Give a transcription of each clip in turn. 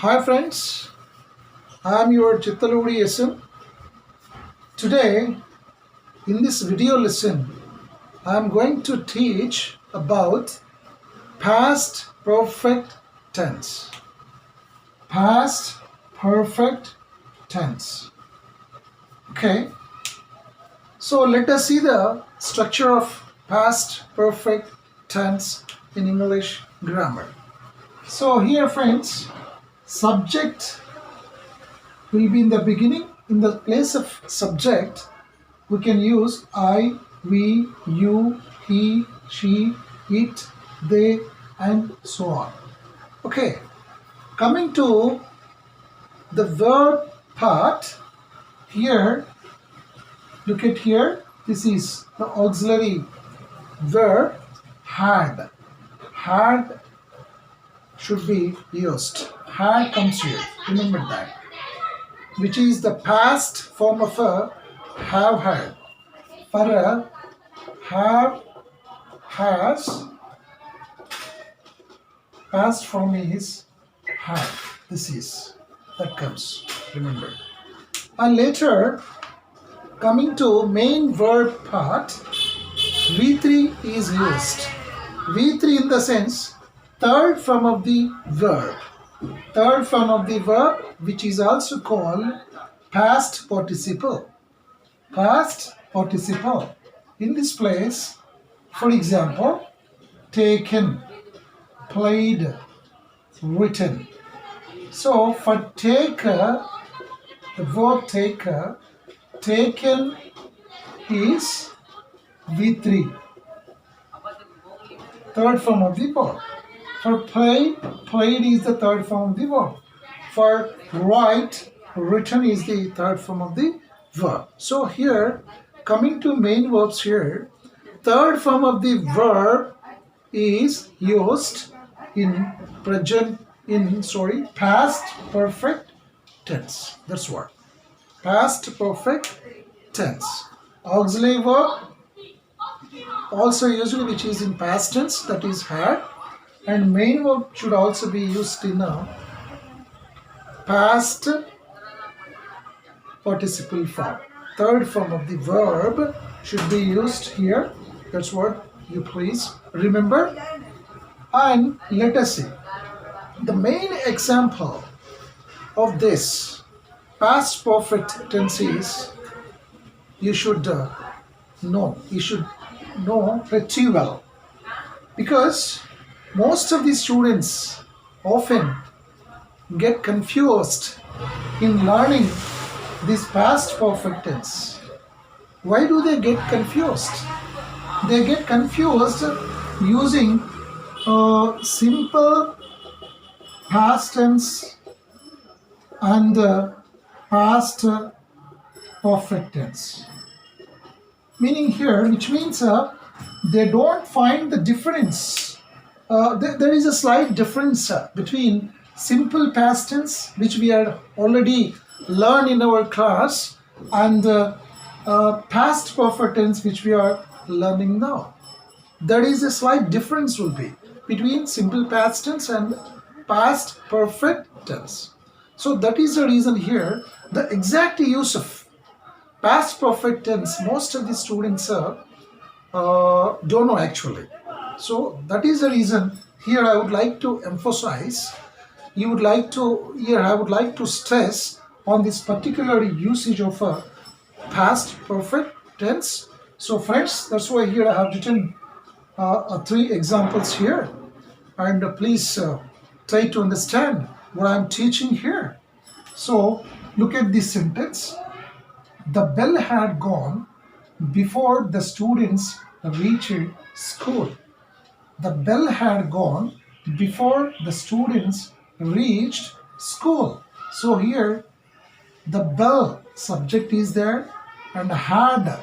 Hi friends, I am your Chittaluri SN. Today in this video lesson I am going to teach about past perfect tense. Past perfect tense. Okay, so let us see the structure of past perfect tense in English grammar. So here friends, subject will be in the beginning. In the place of subject, we can use I, we, you, he, she, it, they, and so on. Okay, coming to the verb part, here, look at here, this is the auxiliary verb had. Had should be used. Had comes here, remember that, which is the past form of a have had. For a have, has, past form is have. This is, that comes, remember. And later, coming to main verb part, V3 is used. V3 in the sense, third form of the verb. Third form of the verb, which is also called past participle. Past participle. In this place, for example, taken, played, written. So for taker, the verb taker, taken is V3, third form of the verb. For played, played is the third form of the verb. For write, written is the third form of the verb. So here, coming to main verbs here, third form of the verb is used in past perfect tense. That's what. Past perfect tense. Auxiliary verb also usually which is in past tense, that is had. And main verb should also be used in a past participle form. Third form of the verb should be used here. That's what you please remember. And let us see. The main example of this past perfect tense is, you should know pretty well. Because most of the students often get confused in learning this past perfect tense. Why do they get confused? They get confused using simple past tense and past perfect tense. Meaning here, which means they don't find the difference. There is a slight difference between simple past tense, which we had already learned in our class, and past perfect tense, which we are learning now. There is a slight difference will be between simple past tense and past perfect tense. So that is the reason here, the exact use of past perfect tense, most of the students don't know actually. So that is the reason here I would like to emphasize, I would like to stress on this particular usage of a past perfect tense. So friends, that's why here I have written 3 examples here, and please try to understand what I am teaching here. So look at this sentence. The bell had gone before the students reached school. The bell had gone before the students reached school. So here the bell subject is there, and had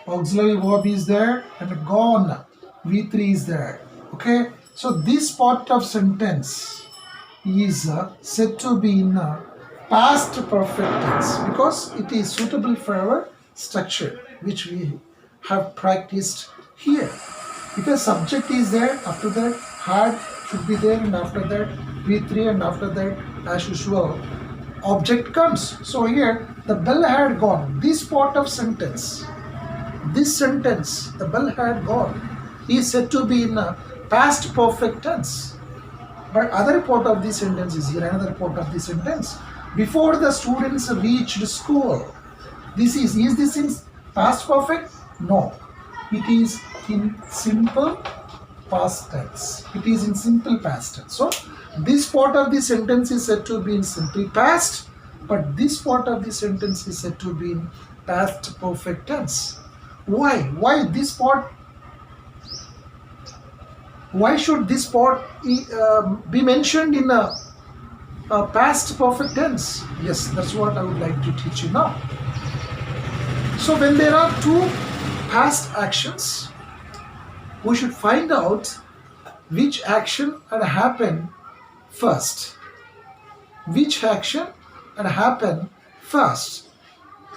auxiliary verb is there, and gone V3 is there. Okay, so this part of sentence is said to be in past perfect tense because it is suitable for our structure which we have practiced here. Because subject is there, after that had should be there, and after that V3, and after that as usual, object comes. So here the bell had gone. This part of sentence, this sentence, the bell had gone, is said to be in a past perfect tense. But other part of the sentence is here, another part of the sentence. Before the students reached school. This is this in past perfect? No. It is in simple past tense. It is in simple past tense. So this part of the sentence is said to be in simple past, but this part of the sentence is said to be in past perfect tense. Why? Why this part? Why should this part be mentioned in a past perfect tense? Yes, that's what I would like to teach you now. So when there are two past actions, we should find out which action had happened first. Which action had happened first.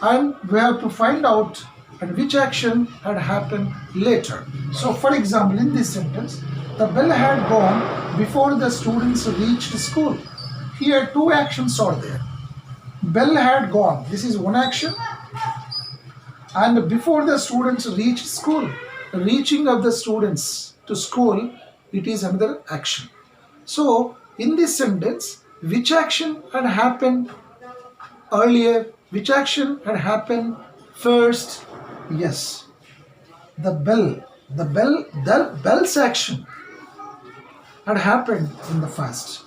And we have to find out and which action had happened later. So for example, in this sentence, the bell had gone before the students reached school. Here two actions are there. Bell had gone. This is one action. And before the students reached school, reaching of the students to school, it is another action. So in this sentence, which action had happened earlier? Which action had happened first? Yes, the bell's action had happened in the first.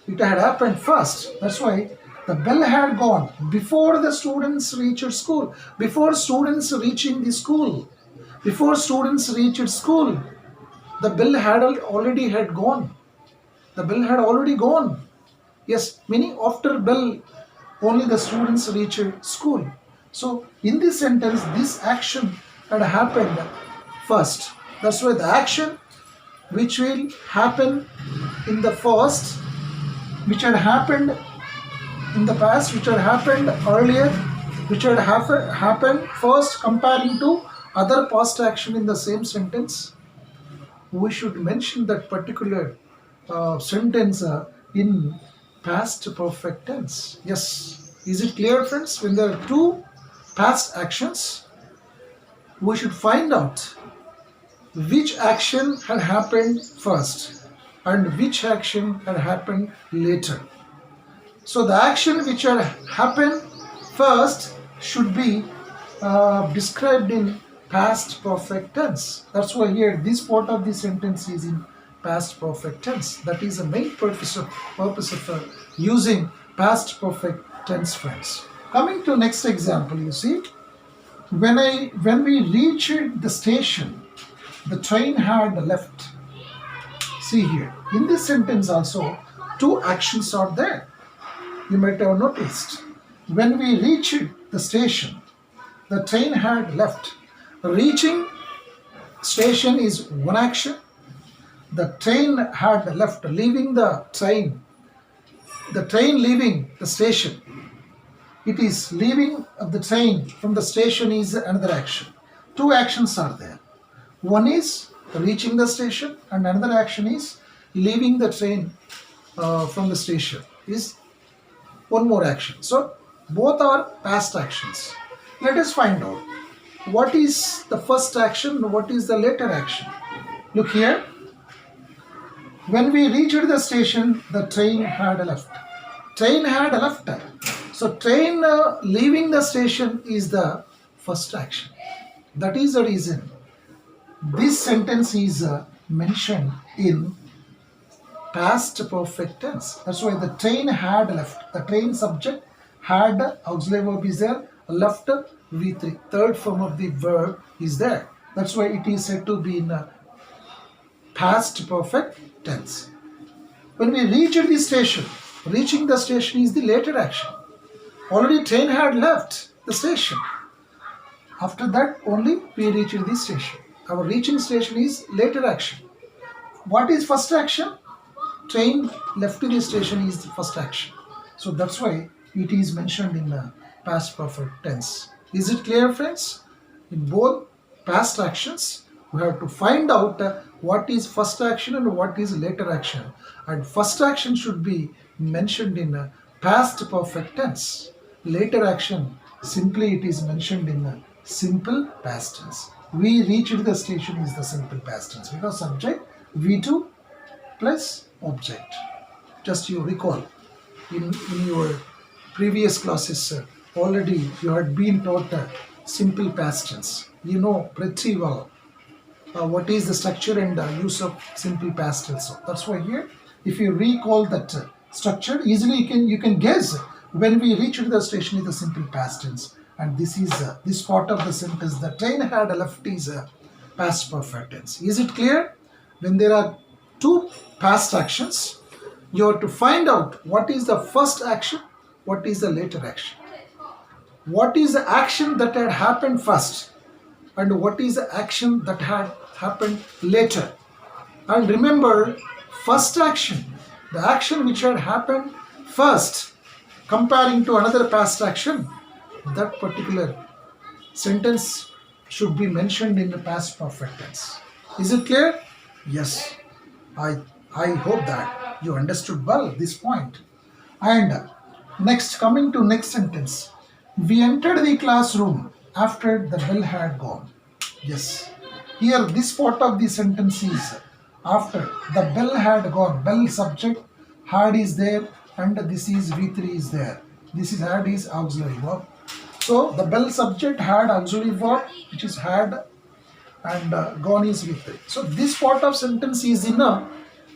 It had happened first. That's why the bell had gone before the students reached school. Before students reaching the school. Before students reached school, the bell had already had gone. The bell had already gone. Yes, meaning after bell, only the students reached school. So in this sentence, this action had happened first. That's why the action which will happen in the first, which had happened in the past, which had happened earlier, which had happened first comparing to other past action in the same sentence, we should mention that particular sentence in past perfect tense. Yes, is it clear, friends? When there are two past actions, we should find out which action had happened first and which action had happened later. So the action which had happened first should be described in past perfect tense. That's why here this part of the sentence is in past perfect tense. That is the main purpose of using past perfect tense, friends. Coming to next example, you see, when we reached the station, the train had left. See here, in this sentence also, two actions are there. You might have noticed. When we reached the station, the train had left. Reaching station is one action. The train had left. Leaving the train leaving the station. It is leaving of the train from the station is another action. Two actions are there. One is reaching the station and another action is leaving the train from the station is one more action. So both are past actions. Let us find out what is the first action and what is the later action. Look here. When we reached the station, the train had left. Train had left. So train leaving the station is the first action. That is the reason this sentence is mentioned in past perfect tense. That's why the train had left. The train subject had auxiliary verb is there. Left V3. Third form of the verb is there. That's why it is said to be in past perfect tense. When we reached the station, reaching the station is the later action. Already train had left the station. After that only we reached the station. Our reaching station is later action. What is first action? Train left the station is the first action. So that's why it is mentioned in past perfect tense. Is it clear, friends? In both past actions, we have to find out what is first action and what is later action. And first action should be mentioned in past perfect tense. Later action, simply it is mentioned in simple past tense. We reached the station is the simple past tense because subject V2 plus object. Just you recall in your previous classes already you had been taught simple past tense. You know pretty well what is the structure and use of simple past tense. So that's why here, if you recall that structure, easily you can guess when we reached the station is the simple past tense, and this is this part of the sentence. The train had left is past perfect tense. Is it clear? When there are two past actions, you have to find out what is the first action, what is the later action, what is the action that had happened first, and what is the action that had happened later. And remember, first action, the action which had happened first, comparing to another past action, that particular sentence should be mentioned in the past perfect tense. Is it clear? Yes. I hope that you understood well this point. And next, coming to next sentence, we entered the classroom after the bell had gone. Yes, here this part of the sentence is after the bell had gone. Bell subject, had is there, and this is V3 is there. This is had is auxiliary verb. So the bell subject had auxiliary verb, which is had, and gone is V3. So this part of sentence is in a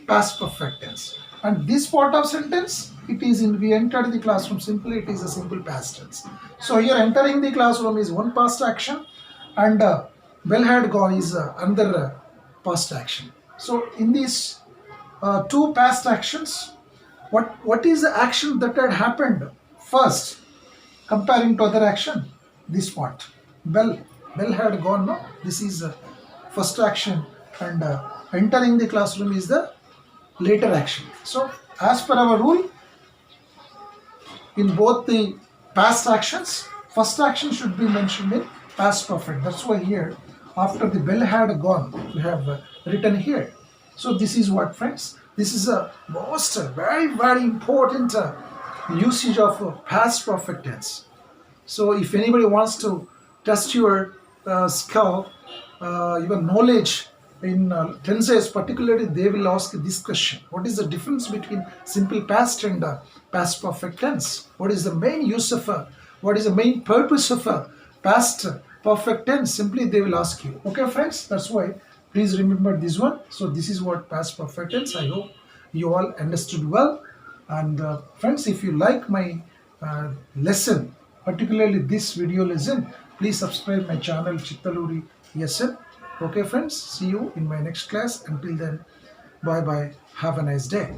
past perfect tense, and this part of sentence it is in we entered the classroom. Simply it is a simple past tense. So here entering the classroom is one past action, and bell had gone is another past action. So in these two past actions, what is the action that had happened first comparing to other action? This part, bell had gone. No, this is first action, and entering the classroom is the later action. So as per our rule, in both the past actions, first action should be mentioned in past perfect. That's why here after the bell had gone we have written here. So this is what, friends, this is a most very important usage of past perfect tense. So if anybody wants to test your skill, your knowledge in tenses particularly, they will ask this question: what is the difference between simple past and past perfect tense? What is the main use of what is the main purpose of past perfect tense? Simply they will ask you. Okay, friends, that's why please remember this one. So this is what past perfect tense. I hope you all understood well. And friends, if you like my lesson, particularly this video lesson, please subscribe my channel Chittaluri SN. Okay friends, see you in my next class. Until then, bye bye, have a nice day.